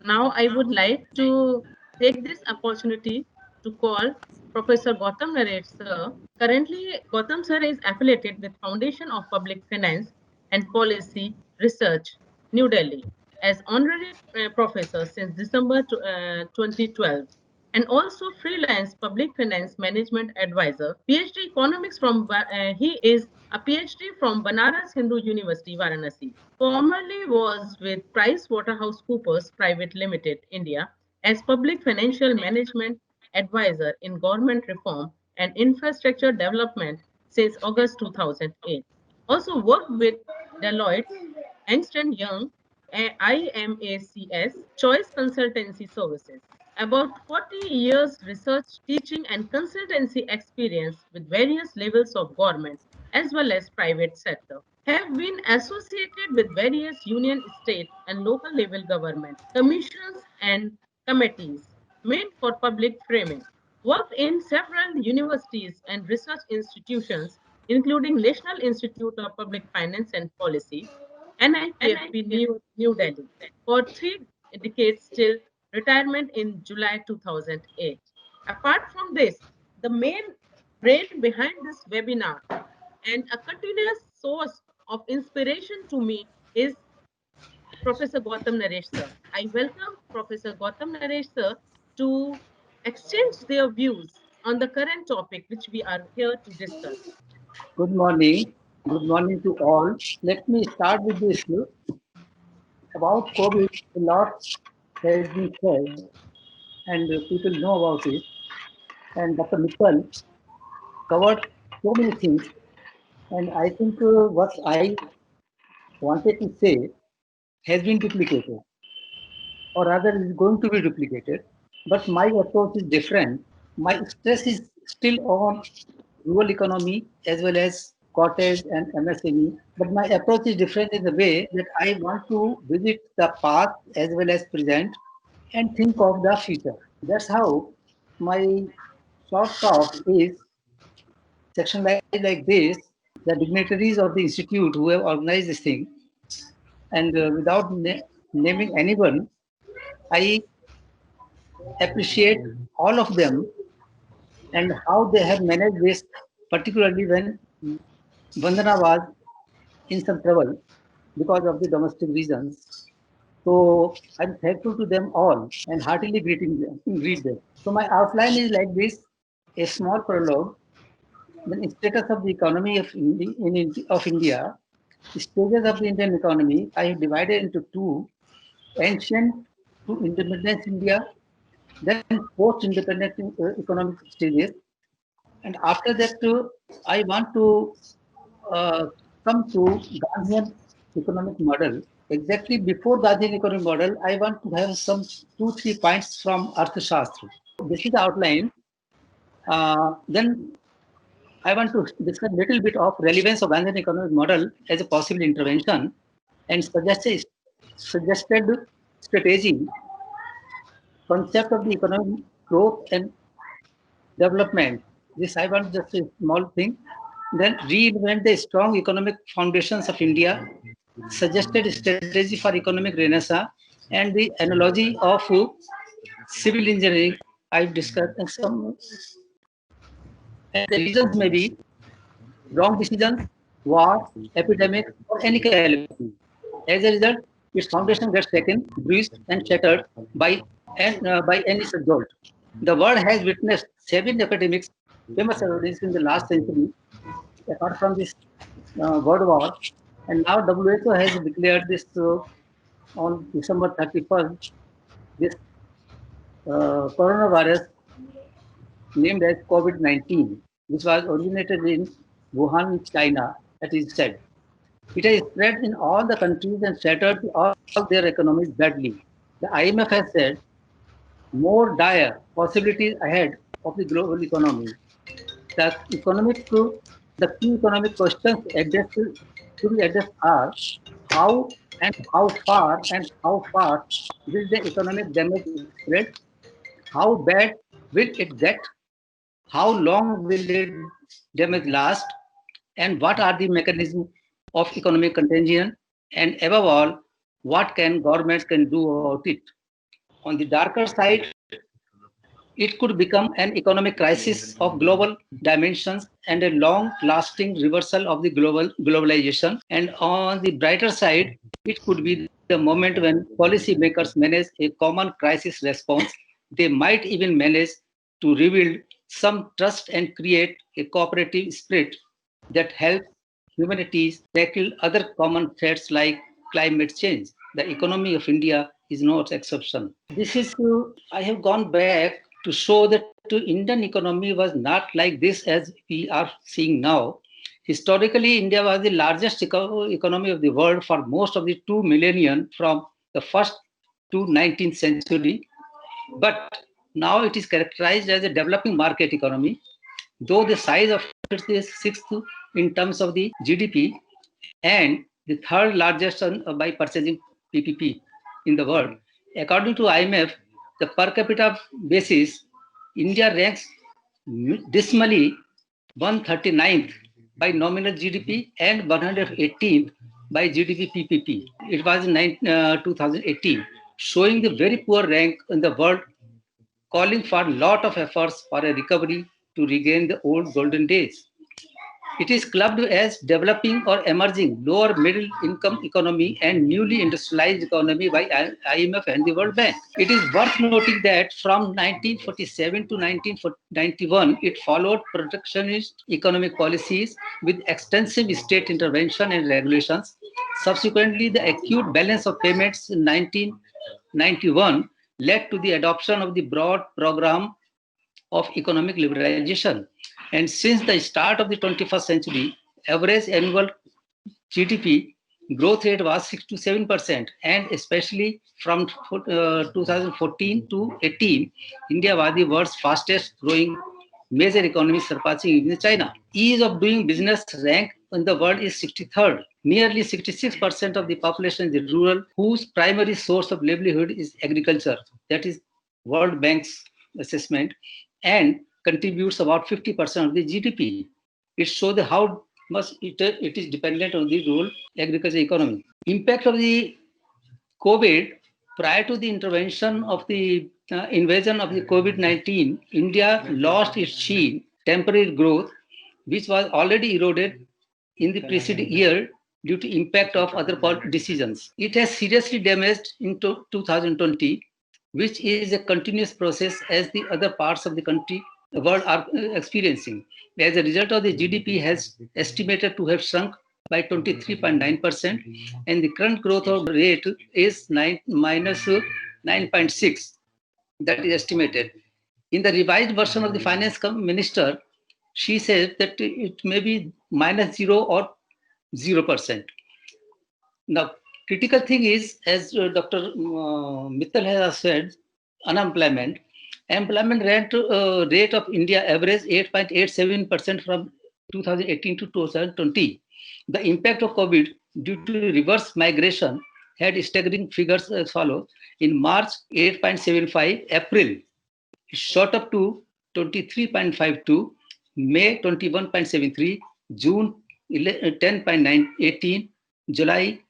Now I would like to take this opportunity to call Professor Gautam Naresh sir. Currently, Gautam sir is affiliated with Foundation of Public Finance and Policy Research, New Delhi, as honorary professor since December 2012, and also freelance public finance management advisor, PhD economics from he is a PhD from Banaras Hindu University, Varanasi. Formerly was with PricewaterhouseCoopers Private Limited, India, as public financial management advisor in government reform and infrastructure development since August 2008. Also worked with Deloitte, Ernst& Young, IMACS, Choice Consultancy Services. About 40 years research, teaching, and consultancy experience with various levels of government as well as private sector. Have been associated with various union, state, and local level government, commissions, and committees meant for public framing. Worked in several universities and research institutions, including National Institute of Public Finance and Policy, NIPFP New Delhi, for 3 decades till retirement in July 2008. Apart from this, the main brain behind this webinar and a continuous source of inspiration to me is Professor Gautam Naresh sir. I welcome Professor Gautam Naresh sir to exchange their views on the current topic which we are here to discuss. Good morning. Good morning to all. Let me start with this about COVID. A lot has been said, and people know about it. And Dr. Mittal covered so many things. And I think what I wanted to say has been duplicated, or rather, is going to be duplicated. But my approach is different. My stress is still on rural economy as well as cottage and MSME. But my approach is different in the way that I want to visit the past as well as present and think of the future. That's how my short talk is sectionalized like this. The dignitaries of the institute who have organized this thing, and without naming anyone, I appreciate all of them and how they have managed this, particularly when Vandana was in some trouble because of the domestic reasons. So I'm thankful to them all and heartily greet them. So my outline is like this: a small prologue, then status of the economy of India, stages of the Indian economy. I have divided into two: ancient to independence India, then post-independent economic stages. And after that, I want to uh, come to Gandhian economic model. Exactly before Gandhian economic model, I want to have some 2, 3 points from Arthashastra. This is the outline. Then I want to discuss a little bit of relevance of Gandhian economic model as a possible intervention and suggested strategy, concept of the economic growth and development. This I want just a small thing. Then reinvent the strong economic foundations of India, suggested strategy for economic renaissance, and the analogy of civil engineering I've discussed. And some and the reasons may be wrong decisions, war, epidemic, or any calamity. As a result, its foundation gets shaken, bruised, and shattered by any such jolt. The world has witnessed 7 epidemics, famous epidemics in the last century, apart from this World War. And now WHO has declared this on December 31st, this coronavirus named as COVID-19, which was originated in Wuhan, China, that is said. It has spread in all the countries and shattered all their economies badly. The IMF has said more dire possibilities ahead of the global economy. The the key economic questions to be addressed are how and how fast will the economic damage spread? How bad will it get? How long will the damage last? And what are the mechanisms of economic contagion? And above all, what can governments can do about it? On the darker side, it could become an economic crisis of global dimensions and a long-lasting reversal of the globalization. And on the brighter side, it could be the moment when policymakers manage a common crisis response. They might even manage to rebuild some trust and create a cooperative spirit that helps humanities tackle other common threats like climate change. The economy of India is no exception. This is, I have gone back to show that Indian economy was not like this as we are seeing now. Historically, India was the largest economy of the world for most of the 2 millennium from the first to 19th century. But now it is characterized as a developing market economy, though the size of it is sixth in terms of the GDP and the third largest by purchasing PPP in the world. According to IMF, the per capita basis, India ranks dismally 139th by nominal GDP and 118th by GDP PPP. It was in 2018, showing the very poor rank in the world, calling for a lot of efforts for a recovery to regain the old golden days. It is clubbed as developing or emerging lower middle income economy and newly industrialized economy by IMF and the World Bank. It is worth noting that from 1947 to 1991, it followed protectionist economic policies with extensive state intervention and regulations. Subsequently, the acute balance of payments in 1991 led to the adoption of the broad program of economic liberalization. And since the start of the 21st century, average annual GDP growth rate was 6 to 7%. And especially from 2014 to 18, India was the world's fastest growing major economy, surpassing even China. Ease of doing business rank in the world is 63rd. Nearly 66% of the population is rural, whose primary source of livelihood is agriculture. That is World Bank's assessment, and contributes about 50% of the GDP. It shows how much it is dependent on the rural agriculture economy. Impact of the COVID, prior to the intervention of the invasion of the COVID-19, India lost its sheen, temporary growth, which was already eroded in the preceding year due to impact of other decisions. It has seriously damaged in 2020, which is a continuous process as the other parts of the country, the world are experiencing. As a result of the GDP has estimated to have shrunk by 23.9%, and the current growth rate is minus 9.6. That is estimated. In the revised version of the finance minister, she says that it may be minus 0 or 0%. Now, critical thing is, as Dr. Mittal has said, unemployment. Employment rate of India averaged 8.87% from 2018 to 2020. The impact of COVID due to reverse migration had staggering figures as follows. In March, 8.75, April, it shot up to 23.52, May 21.73, June 10.918, July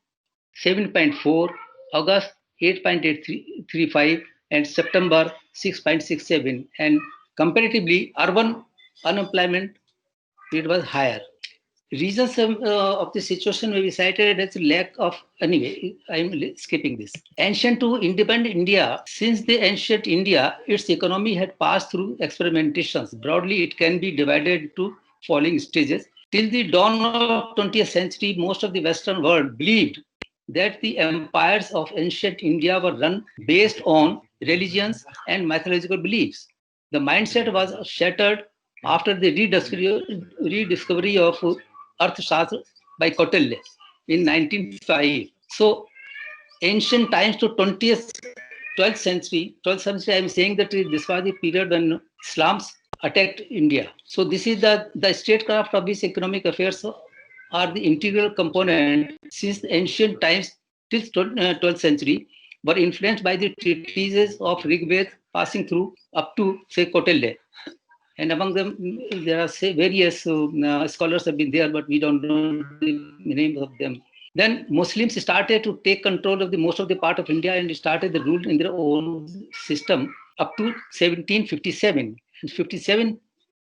7.4, August 8.835, and September 6.67. And comparatively, urban unemployment rate was higher. Reasons of the situation may be cited as lack of, anyway, I'm skipping this. Ancient to independent India, since the ancient India, its economy had passed through experimentations. Broadly, it can be divided into following stages. Till the dawn of 20th century, most of the Western world believed that the empires of ancient India were run based on religions and mythological beliefs. The mindset was shattered after the rediscovery of Arthashastra by Kautilya in 1905. So, ancient times to 20th, 12th century, I'm saying that this was the period when Islams attacked India. So, this is the statecraft of these economic affairs are the integral component since the ancient times till 12th century were influenced by the treatises of Rigveda passing through up to, say, Kautilya. And among them, there are various scholars have been there, but we don't know the names of them. Then Muslims started to take control of the most of the part of India and started the rule in their own system up to 1757. 57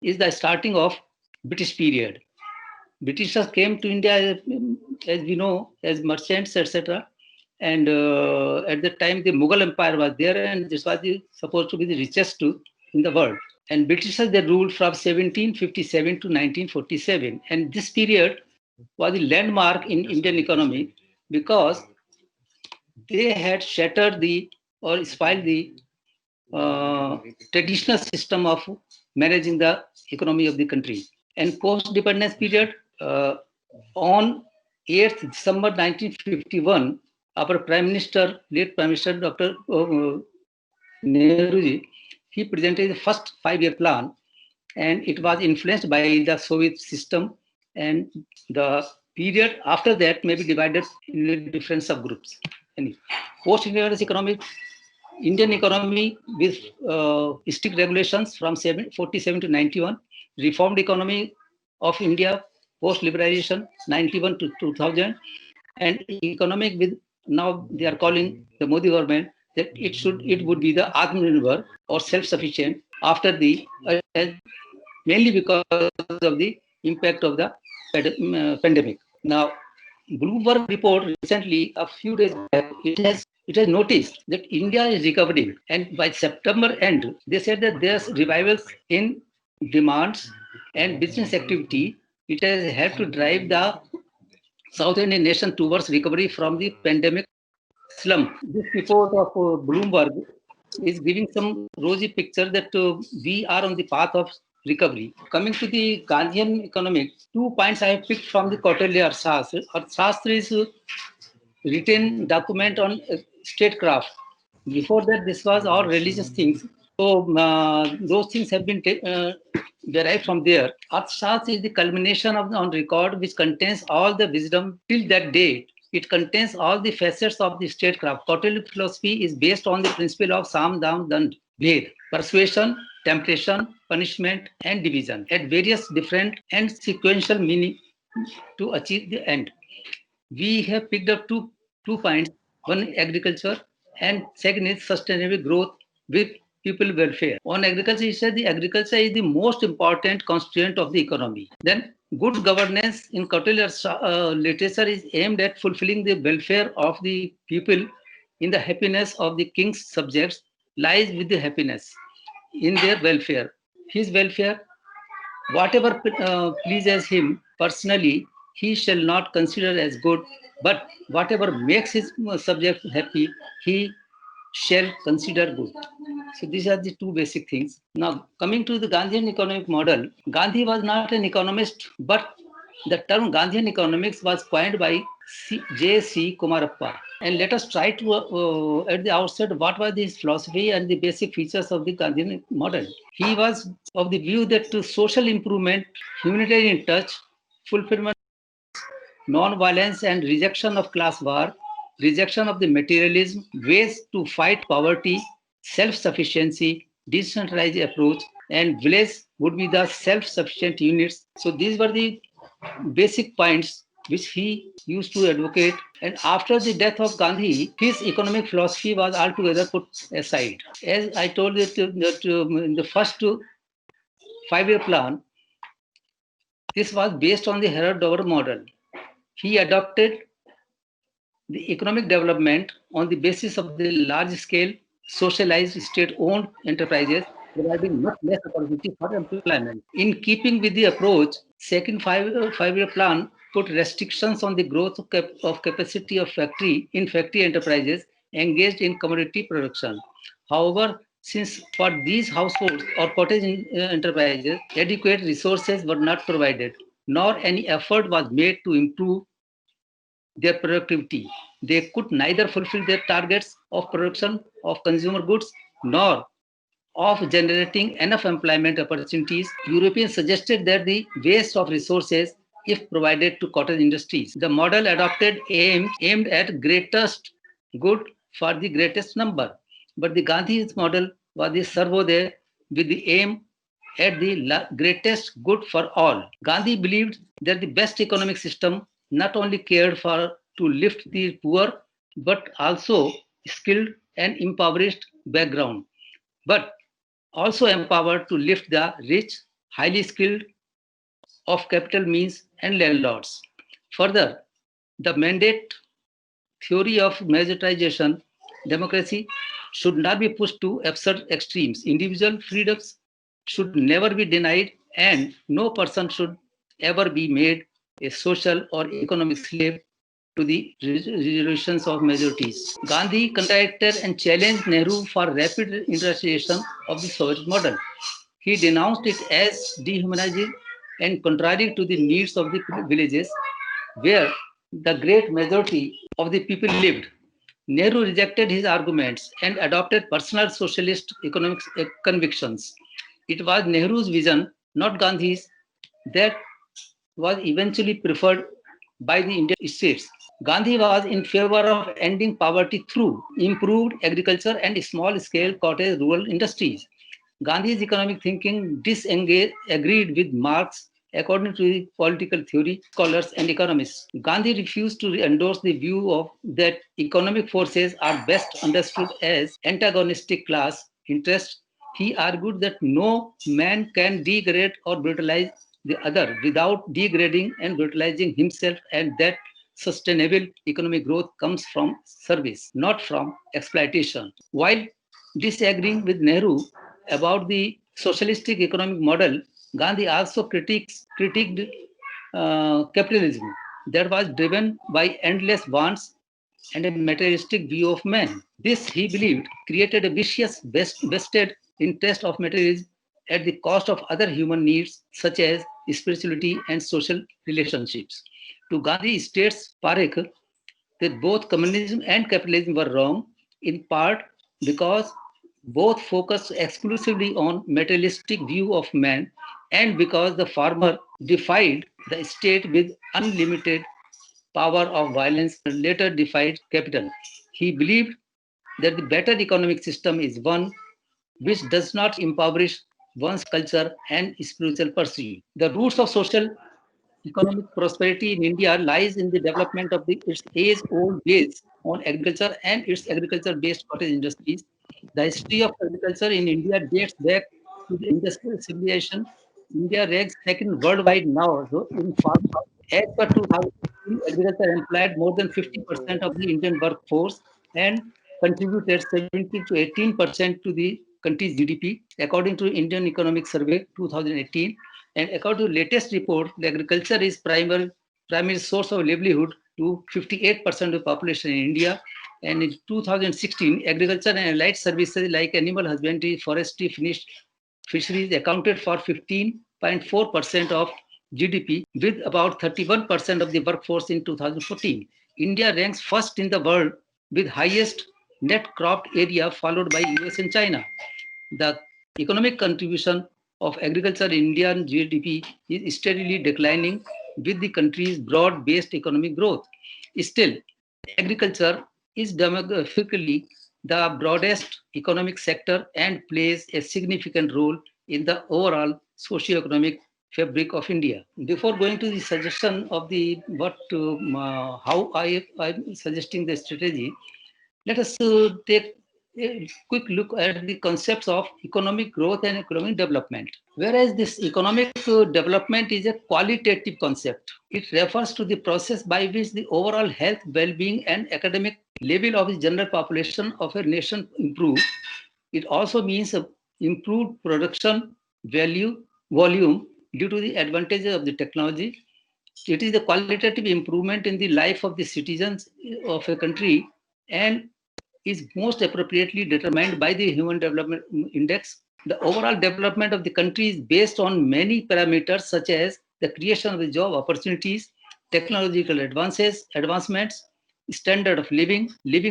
is the starting of British period. Britishers came to India, as we know, as merchants, etc. And at that time, the Mughal Empire was there, and this was supposed to be the richest in the world. And Britishers, they ruled from 1757 to 1947. And this period was a landmark in Indian economy because they had shattered or spoiled the traditional system of managing the economy of the country. And post-dependence period, on 8th December 1951, our Prime Minister, late Prime Minister Dr. Nehruji, he presented the first 5-year plan, and it was influenced by the Soviet system, and the period after that may be divided in different subgroups. And post-independence economic Indian economy with strict regulations from 47 to 91, reformed economy of India post-liberalization 91 to 2000, and economic with now they are calling the Modi government that it would be the Atmanirbhar or self-sufficient after the mainly because of the impact of the pandemic. Now, Bloomberg report recently, a few days back, it has noticed that India is recovering, and by September end, they said that there's revivals in demands and business activity. It has helped to drive the South Indian nation towards recovery from the pandemic slump. This report of Bloomberg is giving some rosy picture that we are on the path of recovery. Coming to the Gandhian economics, 2 points I have picked from the Kautilya Arthashastra. Arthashastra is a written document on statecraft. Before that, this was all religious things. So those things have been derived from there. Arthashastra is the culmination of on record, which contains all the wisdom till that date. It contains all the facets of the statecraft. Kautilya philosophy is based on the principle of Sam, Dam, Dand, Bhed, persuasion, temptation, punishment, and division at various different and sequential meaning to achieve the end. We have picked up two points. One, agriculture, and second is sustainable growth with people welfare. On agriculture, he said the agriculture is the most important constituent of the economy. Then good governance in Kautilya's literature is aimed at fulfilling the welfare of the people. In the happiness of the king's subjects lies with the happiness in their welfare. His welfare, whatever pleases him personally, he shall not consider as good, but whatever makes his subject happy, he shall consider good. So these are the two basic things. Now, coming to the Gandhian economic model, Gandhi was not an economist, but the term Gandhian economics was coined by J.C. Kumarappa. And let us try to, at the outset, what was his philosophy and the basic features of the Gandhian model. He was of the view that to social improvement, humanitarian touch, fulfillment, non-violence and rejection of class war, rejection of the materialism, ways to fight poverty, self-sufficiency, decentralized approach, and village would be the self-sufficient units. So these were the basic points which he used to advocate. And after the death of Gandhi, his economic philosophy was altogether put aside. As I told you, that in the first 5-year plan, this was based on the Herod Dover model. He adopted the economic development on the basis of the large-scale socialized state-owned enterprises providing much less opportunity for employment. In keeping with the approach, second five-year plan put restrictions on the growth of capacity of factory enterprises engaged in commodity production. However, since for these households or cottage enterprises, adequate resources were not provided, nor any effort was made to improve their productivity. They could neither fulfill their targets of production of consumer goods nor of generating enough employment opportunities. Europeans suggested that the waste of resources if provided to cottage industries. The model adopted aimed at greatest good for the greatest number. But the Gandhi's model was the Sarvodaya with the aim at the greatest good for all. Gandhi believed that the best economic system not only cared for to lift the poor, but also skilled and impoverished background, but also empowered to lift the rich, highly skilled of capital means and landlords. Further, the mandate theory of majoritization democracy should not be pushed to absurd extremes. Individual freedoms should never be denied, and no person should ever be made a social or economic slave to the resolutions of majorities. Gandhi contacted and challenged Nehru for rapid industrialization of the Soviet model. He denounced it as dehumanizing and contrary to the needs of the villages where the great majority of the people lived. Nehru rejected his arguments and adopted personal socialist economic convictions. It was Nehru's vision, not Gandhi's, that was eventually preferred by the Indian states. Gandhi was in favor of ending poverty through improved agriculture and small-scale cottage rural industries. Gandhi's economic thinking disagreed with Marx, according to the political theory scholars and economists. Gandhi refused to endorse the view of that economic forces are best understood as antagonistic class interests. He argued that no man can degrade or brutalize the other without degrading and brutalizing himself, and that sustainable economic growth comes from service, not from exploitation. While disagreeing with Nehru about the socialistic economic model, Gandhi also critiqued capitalism that was driven by endless wants and a materialistic view of man. This, he believed, created a vicious vested interest of materialism at the cost of other human needs such as spirituality and social relationships. To Gandhi states Parekh that both communism and capitalism were wrong, in part because both focused exclusively on materialistic view of man and because the former defied the state with unlimited power of violence later defied capital. He believed that the better economic system is one which does not impoverish one's culture and spiritual pursuit. The roots of social economic prosperity in India lies in the development of its age-old base on agriculture and its agriculture-based cottage industries. The history of agriculture in India dates back to the industrial civilization. India ranks second worldwide now in farm. As per 2015, agriculture employed more than 50% of the Indian workforce and contributed 17 to 18% to the country's GDP, according to Indian Economic Survey 2018. And according to latest report, the agriculture is primary source of livelihood to 58% of the population in India. And in 2016, agriculture and allied services like animal husbandry, forestry, fisheries accounted for 15.4% of GDP, with about 31% of the workforce in 2014. India ranks first in the world with highest net cropped area, followed by US and China. The economic contribution of agriculture in Indian GDP is steadily declining with the country's broad-based economic growth. Still, agriculture is demographically the broadest economic sector and plays a significant role in the overall socio-economic fabric of India. Before going to the suggestion of the how I'm suggesting the strategy, let us take a quick look at the concepts of economic growth and economic development. Whereas this economic development is a qualitative concept, it refers to the process by which the overall health, well-being, and academic level of the general population of a nation improve. It also means improved production volume due to the advantages of the technology. It is the qualitative improvement in the life of the citizens of a country and is most appropriately determined by the Human Development Index. The overall development of the country is based on many parameters such as the creation of the job opportunities, technological advancements, standard of living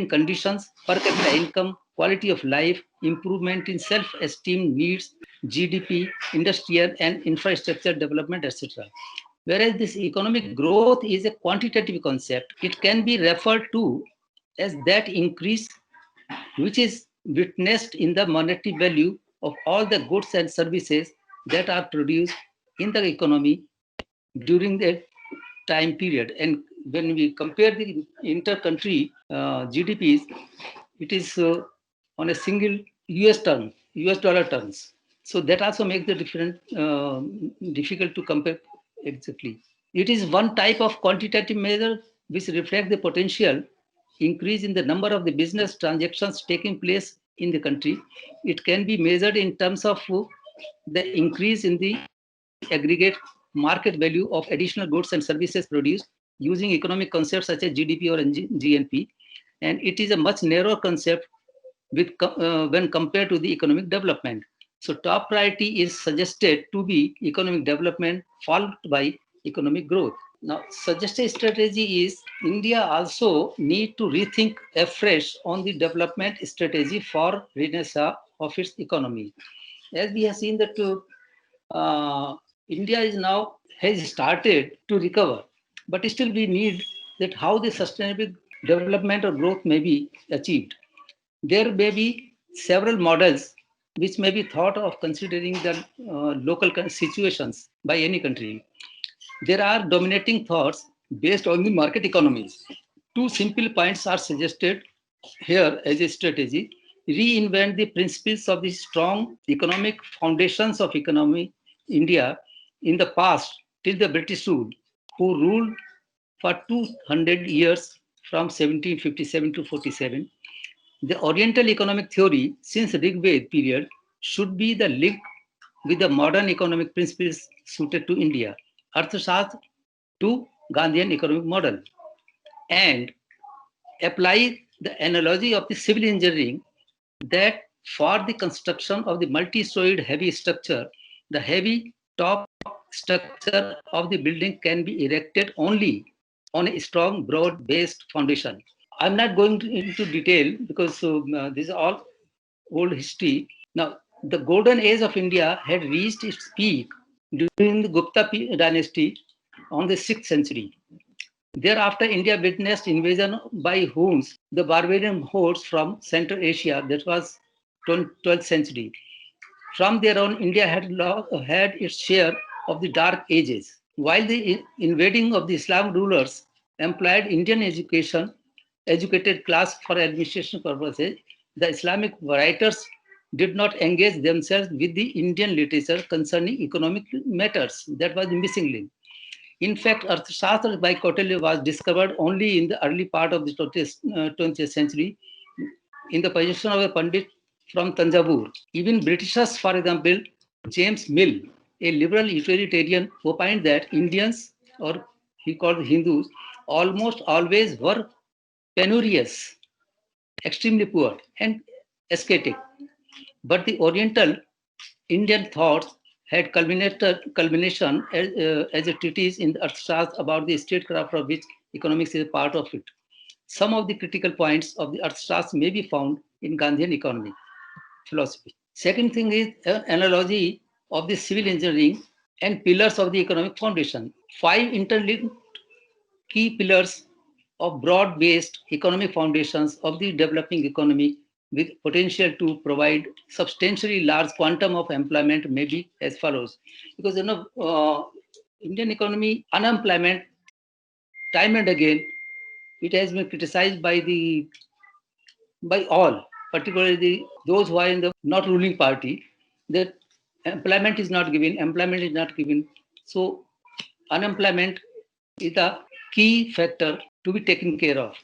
conditions, per capita income, quality of life, improvement in self-esteem needs, GDP, industrial and infrastructure development, etc. Whereas this economic growth is a quantitative concept, it can be referred to as that increase which is witnessed in the monetary value of all the goods and services that are produced in the economy during the time period. And when we compare the inter-country GDPs, it is on a single US dollar terms. So that also makes the different difficult to compare exactly. It is one type of quantitative measure which reflects the potential increase in the number of the business transactions taking place in the country. It can be measured in terms of the increase in the aggregate market value of additional goods and services produced using economic concepts such as GDP or GNP. And it is a much narrower concept when compared to the economic development. So top priority is suggested to be economic development followed by economic growth. Now, suggested strategy is India also need to rethink afresh on the development strategy for renaissance of its economy. As we have seen that India is now has started to recover, but still we need that how the sustainable development or growth may be achieved. There may be several models which may be thought of considering the local situations by any country. There are dominating thoughts based on the market economies. Two simple points are suggested here as a strategy. Reinvent the principles of the strong economic foundations of economy India in the past till the British rule, who ruled for 200 years from 1757 to 47. The Oriental economic theory since Rig Veda period should be the link with the modern economic principles suited to India, Arthashastra to Gandhian economic model, and apply the analogy of the civil engineering that for the construction of the multi-storied heavy structure, the heavy top structure of the building can be erected only on a strong, broad-based foundation. I'm not going into detail because this is all old history. Now, the golden age of India had reached its peak during the Gupta dynasty on the 6th century. Thereafter, India witnessed invasion by Huns, the barbarian hordes from Central Asia. That was 12th century. From there on, India had its share of the dark ages. While the invading of the Islam rulers employed Indian educated class for administration purposes, the Islamic writers did not engage themselves with the Indian literature concerning economic matters. That was the missing link. In fact, Arthashastra by Kautilya was discovered only in the early part of the 20th century in the possession of a Pandit from Tanjavur. Even Britishers, for example, James Mill, a liberal utilitarian, opined that Indians, or he called Hindus, almost always were penurious, extremely poor, and ascetic. But the Oriental Indian thoughts had culmination as a treatise in the Arthashastra about the statecraft of which economics is a part of it. Some of the critical points of the Arthashastra may be found in Gandhian economy philosophy. Second thing is an analogy of the civil engineering and pillars of the economic foundation. Five interlinked key pillars of broad-based economic foundations of the developing economy with potential to provide substantially large quantum of employment may be as follows. Because Indian economy unemployment time and again it has been criticized by all, particularly those who are in the not ruling party, that employment is not given. So unemployment is a key factor to be taken care of.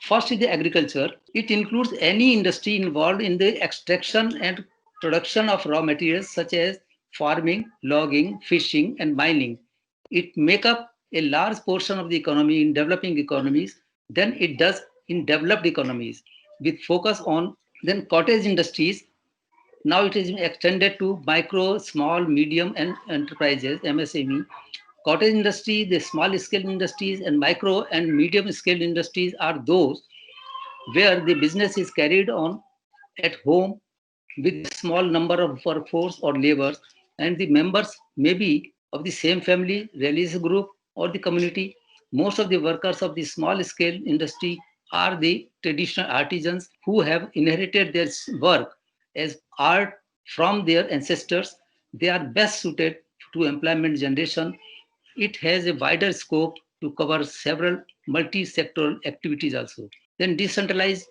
First is the agriculture. It includes any industry involved in the extraction and production of raw materials such as farming, logging, fishing, and mining. It make up a large portion of the economy in developing economies than it does in developed economies, with focus on then cottage industries. Now it is extended to micro, small, medium, and enterprises, MSME. Cottage industry, the small scale industries, and micro and medium scale industries are those where the business is carried on at home with small number of workforce or laborers, and the members may be of the same family, religious group, or the community. Most of the workers of the small scale industry are the traditional artisans who have inherited their work as art from their ancestors. They are best suited to employment generation. It has a wider scope to cover several multi-sectoral activities also. Then decentralized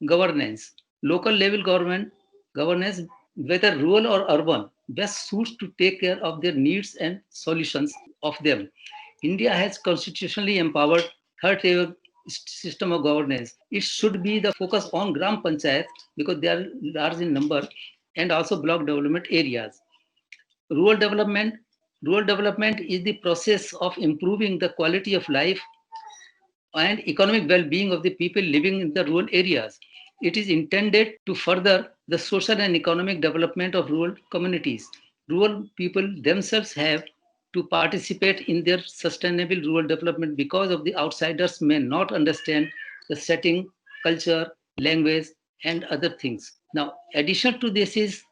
governance. Local level governance, whether rural or urban, best suits to take care of their needs and solutions of them. India has constitutionally empowered third tier system of governance. It should be the focus on Gram Panchayat because they are large in number and also block development areas. Rural development. Rural development is the process of improving the quality of life and economic well-being of the people living in the rural areas. It is intended to further the social and economic development of rural communities. Rural people themselves have to participate in their sustainable rural development because of the outsiders may not understand the setting, culture, language, and other things. Now, addition to this is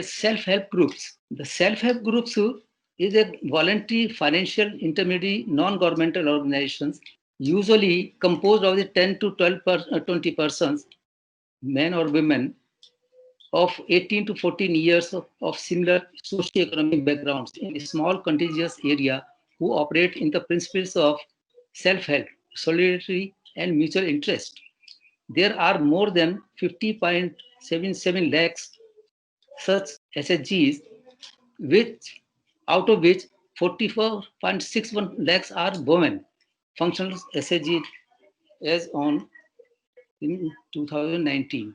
self-help groups. The self-help groups is a voluntary financial intermediary non-governmental organizations usually composed of the 10 to 20 persons, men or women, of 18 to 14 years of similar socio-economic backgrounds in a small contiguous area who operate in the principles of self-help, solidarity, and mutual interest. There are more than 50.77 lakhs such SHGs, which out of which 44.61 lakhs are women. Functional SHG as on in 2019.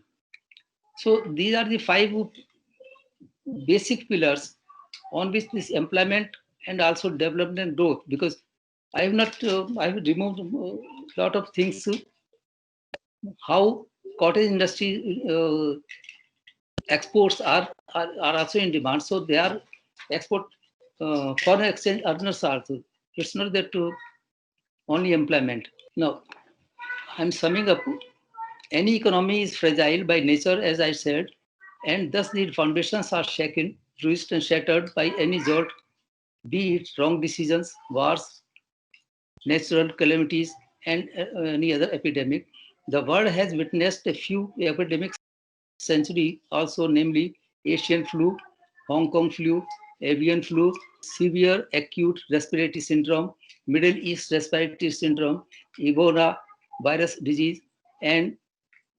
So these are the five basic pillars on which this employment and also development and growth. Because I have not, I have removed a lot of things. How cottage industry exports are also in demand. So they are export foreign exchange earners also. It's not that to only employment. Now, I'm summing up. Any economy is fragile by nature, as I said, and thus the foundations are shaken, bruised, and shattered by any jolt, be it wrong decisions, wars, natural calamities, and any other epidemic. The world has witnessed a few epidemics century also, namely Asian flu, Hong Kong flu, avian flu, severe acute respiratory syndrome, Middle East respiratory syndrome, Ebola virus disease, and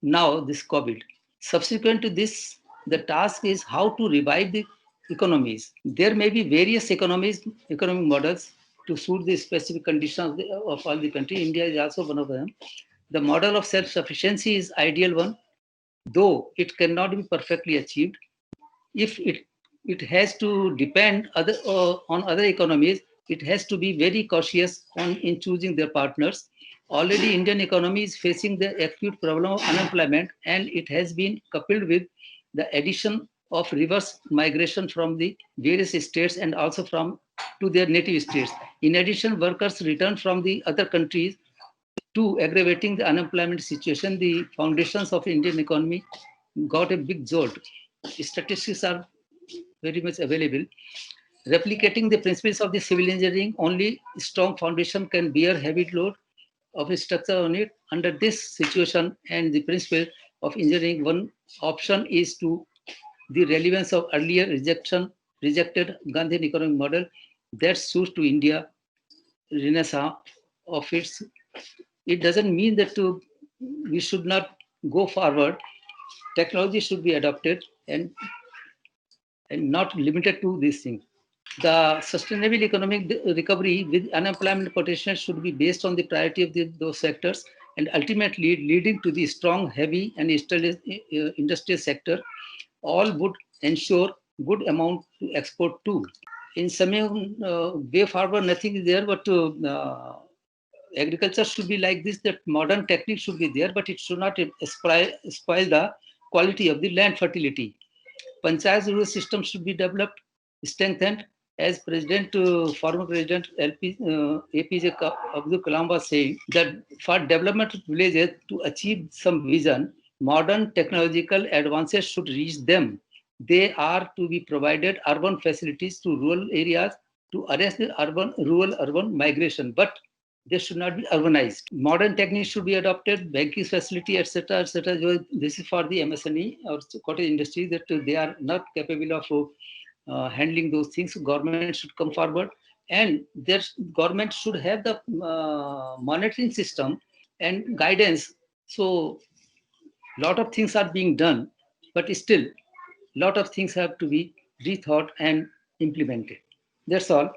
now this COVID. Subsequent to this, the task is how to revive the economies. There may be various economic models to suit the specific conditions of all the country. India is also one of them. The model of self-sufficiency is ideal one, though it cannot be perfectly achieved. If it has to depend on other economies, it has to be very cautious in choosing their partners. Already Indian economy is facing the acute problem of unemployment, and it has been coupled with the addition of reverse migration from the various states and also from to their native states. In addition, workers return from the other countries to aggravating the unemployment situation. The foundations of Indian economy got a big jolt. Statistics are very much available. Replicating the principles of the civil engineering, only strong foundation can bear heavy load of a structure on it. Under this situation and the principle of engineering, one option is to the relevance of earlier rejected Gandhian economic model that suits to India renaissance of its. It doesn't mean that we should not go forward. Technology should be adopted and not limited to this thing. The sustainable economic recovery with unemployment potential should be based on the priority of those sectors and ultimately leading to the strong, heavy and industrial sector. All would ensure good amount to export too. In some way forward, nothing is there, but agriculture should be like this, that modern technique should be there, but it should not spoil the quality of the land fertility. Panchayat rural system should be developed, strengthened, as former President APJ Abdul Kalam was saying, that for development of villages to achieve some vision, modern technological advances should reach them. They are to be provided urban facilities to rural areas to arrest the rural-urban migration, but they should not be urbanized. Modern techniques should be adopted, banking facility, etc., etc. This is for the MSME or cottage industry that they are not capable of handling those things. Government should come forward and their government should have the monitoring system and guidance. So lot of things are being done, but still lot of things have to be rethought and implemented. That's all.